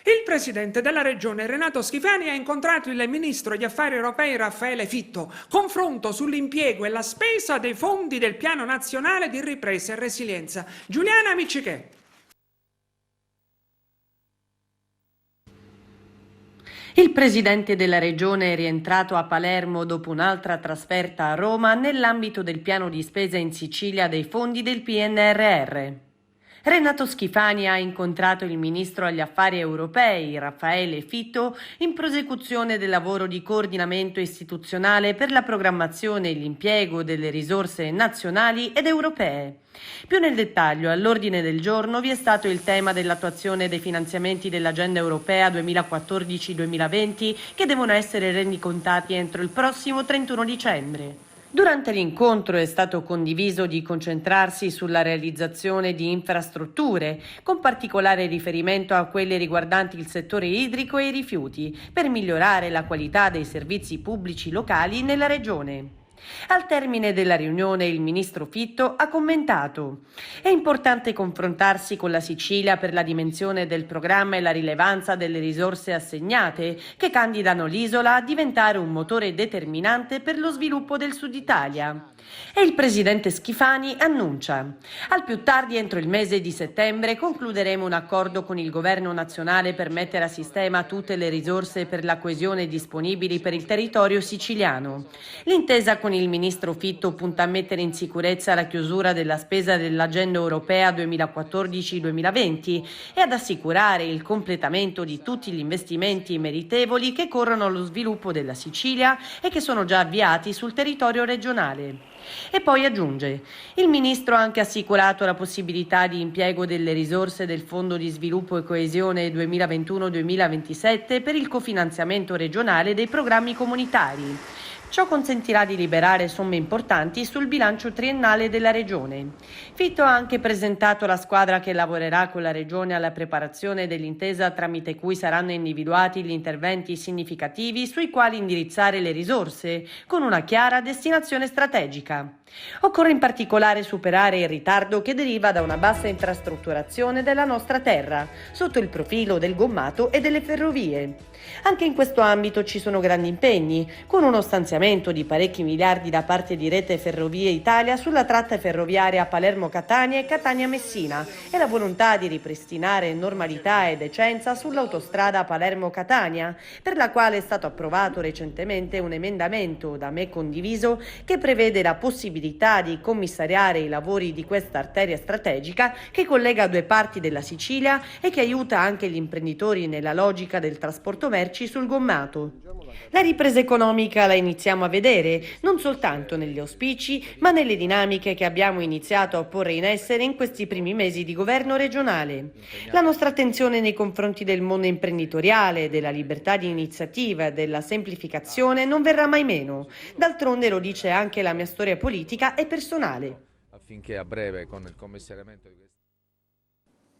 Il presidente della regione Renato Schifani ha incontrato il ministro degli affari europei Raffaele Fitto. Confronto sull'impiego e la spesa dei fondi del Piano Nazionale di Ripresa e Resilienza. Giuliana Miccichè. Il presidente della regione è rientrato a Palermo dopo un'altra trasferta a Roma nell'ambito del piano di spesa in Sicilia dei fondi del PNRR. Renato Schifani ha incontrato il ministro agli affari europei, Raffaele Fitto, in prosecuzione del lavoro di coordinamento istituzionale per la programmazione e l'impiego delle risorse nazionali ed europee. Più nel dettaglio, all'ordine del giorno vi è stato il tema dell'attuazione dei finanziamenti dell'Agenda Europea 2014-2020 che devono essere rendicontati entro il prossimo 31 dicembre. Durante l'incontro è stato condiviso di concentrarsi sulla realizzazione di infrastrutture, con particolare riferimento a quelle riguardanti il settore idrico e i rifiuti, per migliorare la qualità dei servizi pubblici locali nella regione. Al termine della riunione il ministro Fitto ha commentato: è importante confrontarsi con la Sicilia per la dimensione del programma e la rilevanza delle risorse assegnate che candidano l'isola a diventare un motore determinante per lo sviluppo del Sud Italia. E il presidente Schifani annuncia: al più tardi entro il mese di settembre concluderemo un accordo con il governo nazionale per mettere a sistema tutte le risorse per la coesione disponibili per il territorio siciliano. L'intesa con il ministro Fitto punta a mettere in sicurezza la chiusura della spesa dell'Agenda Europea 2014-2020 e ad assicurare il completamento di tutti gli investimenti meritevoli che corrono allo sviluppo della Sicilia e che sono già avviati sul territorio regionale. E poi aggiunge: il ministro ha anche assicurato la possibilità di impiego delle risorse del Fondo di Sviluppo e Coesione 2021-2027 per il cofinanziamento regionale dei programmi comunitari. Ciò consentirà di liberare somme importanti sul bilancio triennale della Regione. Fitto ha anche presentato la squadra che lavorerà con la Regione alla preparazione dell'intesa tramite cui saranno individuati gli interventi significativi sui quali indirizzare le risorse, con una chiara destinazione strategica. Occorre in particolare superare il ritardo che deriva da una bassa infrastrutturazione della nostra terra, sotto il profilo del gommato e delle ferrovie. Anche in questo ambito ci sono grandi impegni, con uno stanziamento di parecchi miliardi da parte di Rete Ferrovie Italia sulla tratta ferroviaria Palermo-Catania e Catania-Messina e la volontà di ripristinare normalità e decenza sull'autostrada Palermo-Catania, per la quale è stato approvato recentemente un emendamento da me condiviso che prevede la possibilità di commissariare i lavori di questa arteria strategica che collega due parti della Sicilia e che aiuta anche gli imprenditori nella logica del trasporto merci sul gommato. La ripresa economica la iniziamo a vedere non soltanto negli auspici, ma nelle dinamiche che abbiamo iniziato a porre in essere in questi primi mesi di governo regionale. La nostra attenzione nei confronti del mondo imprenditoriale, della libertà di iniziativa e della semplificazione non verrà mai meno. D'altronde lo dice anche la mia storia politica e personale. Affinché a breve con il commissariamento di